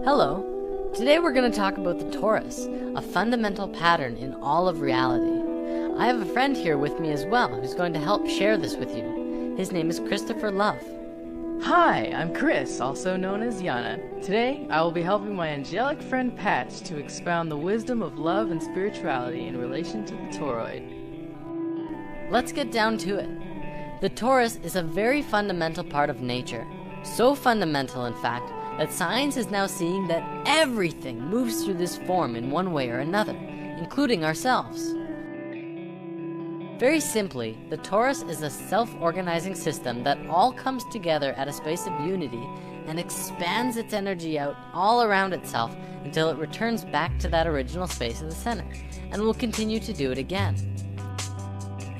Hello. Today we're going to talk about the torus, a fundamental pattern in all of reality. I have a friend here with me as well who's going to help share this with you. His name is Christopher Love. Hi, I'm Chris, also known as Yana. Today, I will be helping my angelic friend Patch to expound the wisdom of love and spirituality in relation to the toroid. Let's get down to it. The torus is a very fundamental part of nature. So fundamental, in fact, that science is now seeing that everything moves through this form in one way or another, including ourselves. Very simply, the torus is a self-organizing system that all comes together at a space of unity and expands its energy out all around itself until it returns back to that original space at the center, and will continue to do it again.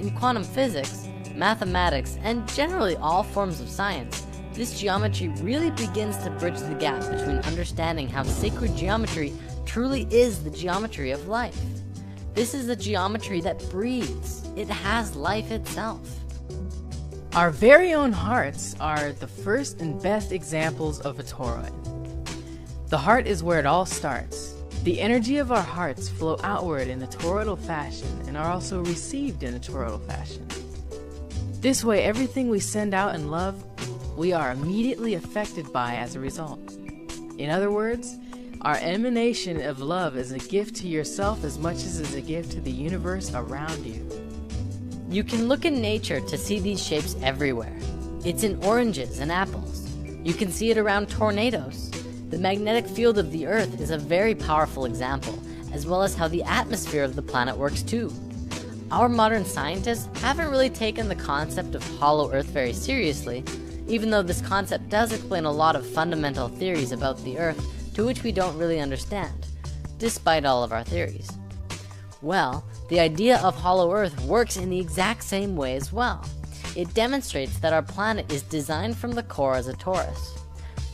In quantum physics, mathematics, and generally all forms of science, this geometry really begins to bridge the gap between understanding how sacred geometry truly is the geometry of life. This is a geometry that breathes. It has life itself. Our very own hearts are the first and best examples of a toroid. The heart is where it all starts. The energy of our hearts flow outward in a toroidal fashion and are also received in a toroidal fashion. This way, everything we send out in love, we are immediately affected by as a result. In other words, our emanation of love is a gift to yourself as much as it is a gift to the universe around you. You can look in nature to see these shapes everywhere. It's in oranges and apples. You can see it around tornadoes. The magnetic field of the Earth is a very powerful example, as well as how the atmosphere of the planet works too. Our modern scientists haven't really taken the concept of hollow Earth very seriously, even though this concept does explain a lot of fundamental theories about the Earth to which we don't really understand, despite all of our theories. Well, the idea of hollow Earth works in the exact same way as well. It demonstrates that our planet is designed from the core as a torus.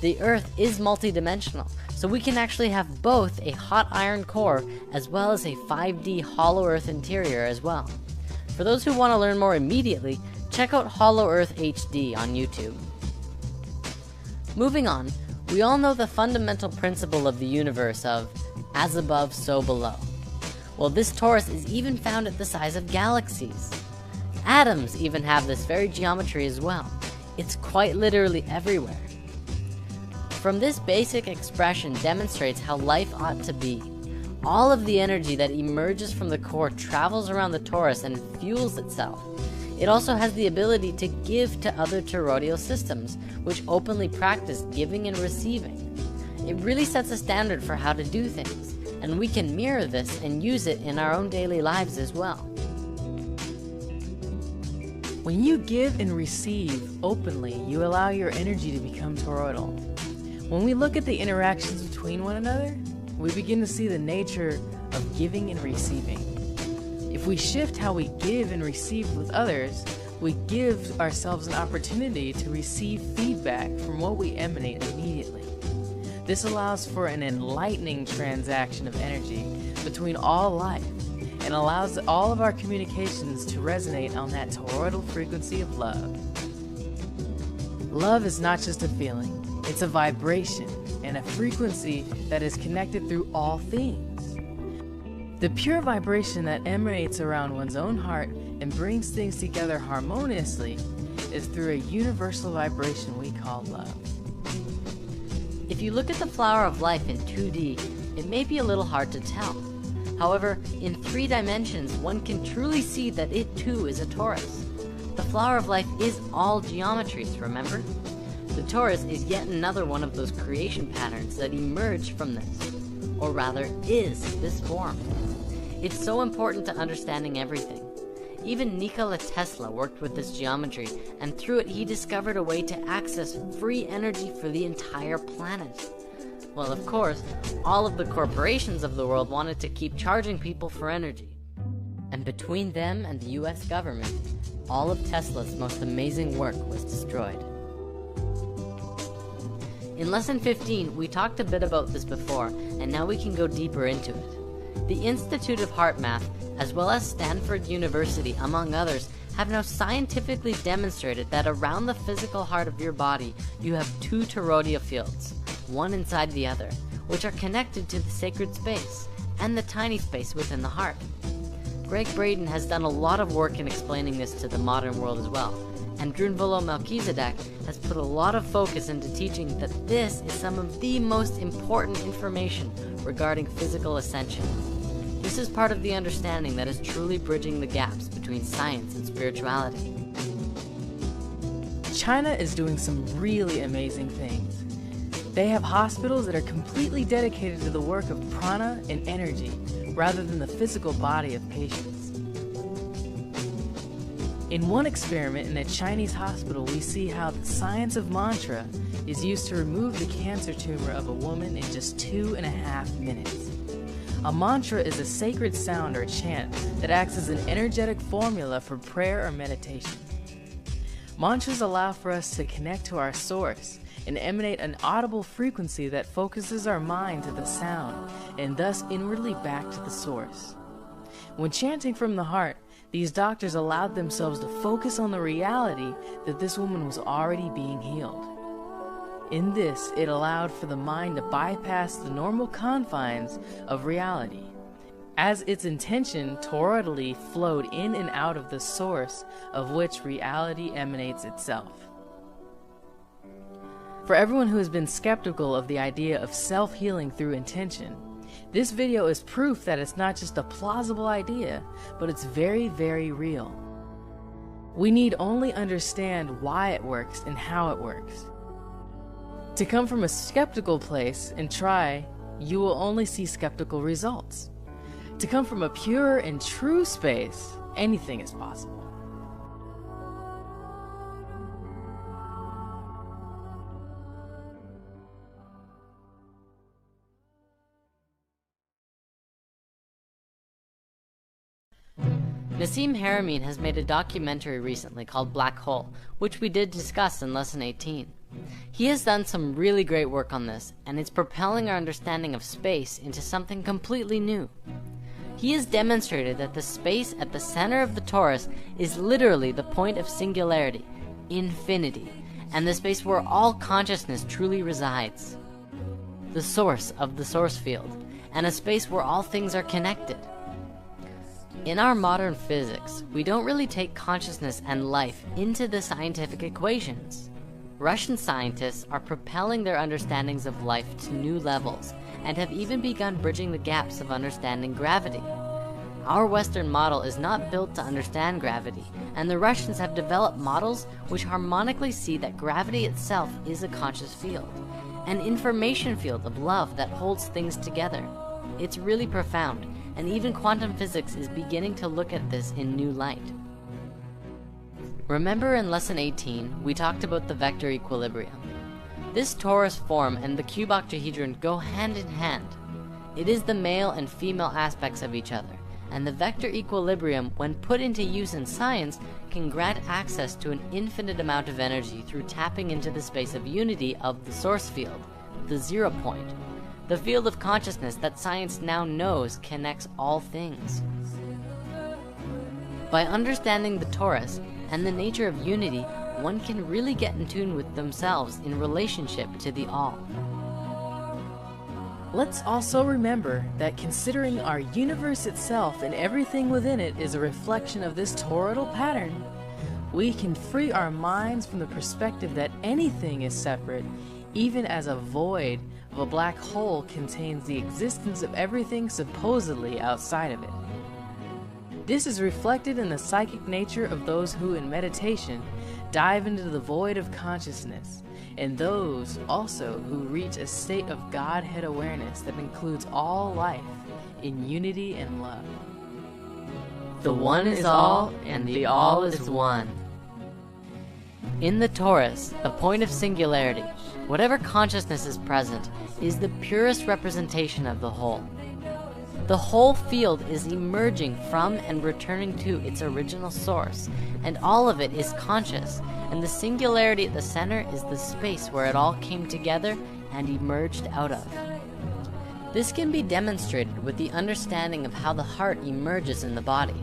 The Earth is multidimensional, so we can actually have both a hot iron core as well as a 5D hollow Earth interior as well. For those who want to learn more immediately, check out Hollow Earth HD on YouTube. Moving on, we all know the fundamental principle of the universe of as above, so below. Well, this torus is even found at the size of galaxies. Atoms even have this very geometry as well. It's quite literally everywhere. From this basic expression demonstrates how life ought to be. All of the energy that emerges from the core travels around the torus and fuels itself. It also has the ability to give to other toroidal systems, which openly practice giving and receiving. It really sets a standard for how to do things, and we can mirror this and use it in our own daily lives as well. When you give and receive openly, you allow your energy to become toroidal. When we look at the interactions between one another, we begin to see the nature of giving and receiving. If we shift how we give and receive with others, we give ourselves an opportunity to receive feedback from what we emanate immediately. This allows for an enlightening transaction of energy between all life and allows all of our communications to resonate on that toroidal frequency of love. Love is not just a feeling, it's a vibration and a frequency that is connected through all things. The pure vibration that emanates around one's own heart and brings things together harmoniously is through a universal vibration we call love. If you look at the flower of life in 2D, it may be a little hard to tell. However, in 3 dimensions, one can truly see that it too is a torus. The flower of life is all geometries, remember? The torus is yet another one of those creation patterns that emerge from this, or rather is this form. It's so important to understanding everything. Even Nikola Tesla worked with this geometry, and through it he discovered a way to access free energy for the entire planet. Well, of course, all of the corporations of the world wanted to keep charging people for energy. And between them and the US government, all of Tesla's most amazing work was destroyed. In Lesson 15, we talked a bit about this before, and now we can go deeper into it. The Institute of Heart Math, as well as Stanford University, among others, have now scientifically demonstrated that around the physical heart of your body, you have 2 toroidal fields, one inside the other, which are connected to the sacred space and the tiny space within the heart. Greg Braden has done a lot of work in explaining this to the modern world as well, and Drunvalo Melchizedek has put a lot of focus into teaching that this is some of the most important information regarding physical ascension. This is part of the understanding that is truly bridging the gaps between science and spirituality. China is doing some really amazing things. They have hospitals that are completely dedicated to the work of prana and energy, rather than the physical body of patients. In one experiment in a Chinese hospital, we see how the science of mantra is used to remove the cancer tumor of a woman in just 2.5 minutes. A mantra is a sacred sound or chant that acts as an energetic formula for prayer or meditation. Mantras allow for us to connect to our source and emanate an audible frequency that focuses our mind to the sound and thus inwardly back to the source. When chanting from the heart, these doctors allowed themselves to focus on the reality that this woman was already being healed. In this, it allowed for the mind to bypass the normal confines of reality, as its intention toroidally flowed in and out of the source of which reality emanates itself. For everyone who has been skeptical of the idea of self-healing through intention, this video is proof that it's not just a plausible idea, but it's very, very real. We need only understand why it works and how it works. To come from a skeptical place and try, you will only see skeptical results. To come from a pure and true space, anything is possible. Nassim Haramein has made a documentary recently called Black Hole, which we did discuss in Lesson 18. He has done some really great work on this, and it's propelling our understanding of space into something completely new. He has demonstrated that the space at the center of the torus is literally the point of singularity, infinity, and the space where all consciousness truly resides. The source of the source field, and a space where all things are connected. In our modern physics, we don't really take consciousness and life into the scientific equations. Russian scientists are propelling their understandings of life to new levels, and have even begun bridging the gaps of understanding gravity. Our Western model is not built to understand gravity, and the Russians have developed models which harmonically see that gravity itself is a conscious field, an information field of love that holds things together. It's really profound, and even quantum physics is beginning to look at this in new light. Remember in Lesson 18, we talked about the vector equilibrium. This torus form and the cube octahedron go hand in hand. It is the male and female aspects of each other, and the vector equilibrium, when put into use in science, can grant access to an infinite amount of energy through tapping into the space of unity of the source field, the 0 point. The field of consciousness that science now knows connects all things. By understanding the torus and the nature of unity, one can really get in tune with themselves in relationship to the all. Let's also remember that considering our universe itself and everything within it is a reflection of this toroidal pattern, we can free our minds from the perspective that anything is separate, even as a void of a black hole contains the existence of everything supposedly outside of it. This is reflected in the psychic nature of those who in meditation dive into the void of consciousness, and those also who reach a state of Godhead awareness that includes all life in unity and love. The one is all, and the all is one. In the torus, the point of singularity, whatever consciousness is present, is the purest representation of the whole. The whole field is emerging from and returning to its original source, and all of it is conscious, and the singularity at the center is the space where it all came together and emerged out of. This can be demonstrated with the understanding of how the heart emerges in the body.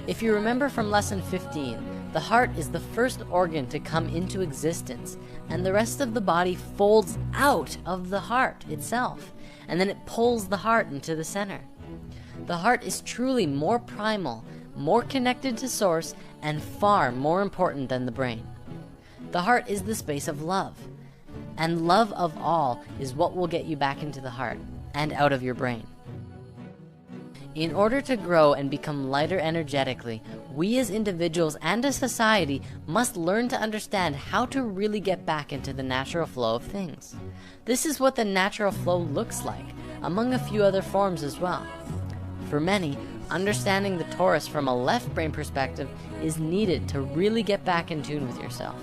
If you remember from Lesson 15, the heart is the first organ to come into existence, and the rest of the body folds out of the heart itself. and then it pulls the heart into the center. The heart is truly more primal, more connected to source, and far more important than the brain. The heart is the space of love, and love of all is what will get you back into the heart and out of your brain. In order to grow and become lighter energetically, we as individuals and as society must learn to understand how to really get back into the natural flow of things. This is what the natural flow looks like, among a few other forms as well. For many, understanding the torus from a left brain perspective is needed to really get back in tune with yourself.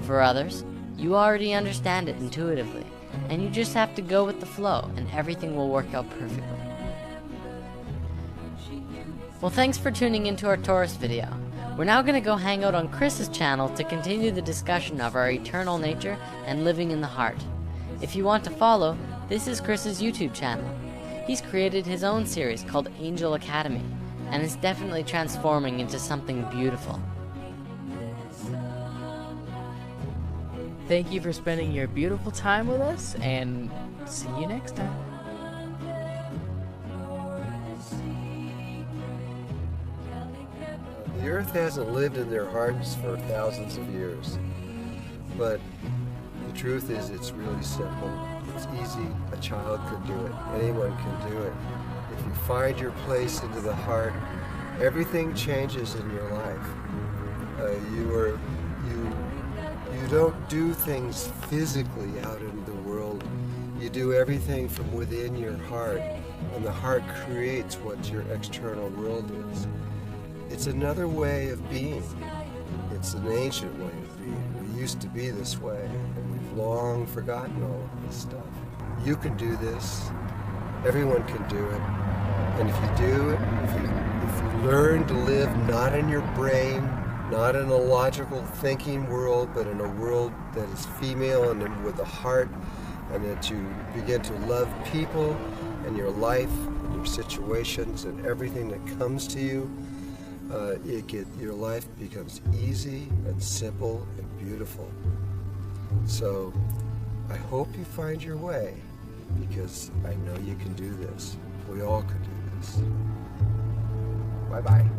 For others, you already understand it intuitively, and you just have to go with the flow and everything will work out perfectly. Well, thanks for tuning into our Taurus video. We're now going to go hang out on Chris's channel to continue the discussion of our eternal nature and living in the heart. If you want to follow, this is Chris's YouTube channel. He's created his own series called Angel Academy, and it's definitely transforming into something beautiful. Thank you for spending your beautiful time with us, and see you next time. The earth hasn't lived in their hearts for thousands of years, but the truth is it's really simple. It's easy. A child can do it. Anyone can do it. If you find your place into the heart, everything changes in your life. You don't do things physically out in the world. You do everything from within your heart, and the heart creates what your external world is. It's another way of being. It's an ancient way of being. We used to be this way, and we've long forgotten all of this stuff. You can do this. Everyone can do it. And if you do it, if you learn to live not in your brain, not in a logical thinking world, but in a world that is female and with a heart, and that you begin to love people and your life and your situations and everything that comes to you, your life becomes easy and simple and beautiful. So I hope you find your way, because I know you can do this. We all can do this. Bye-bye.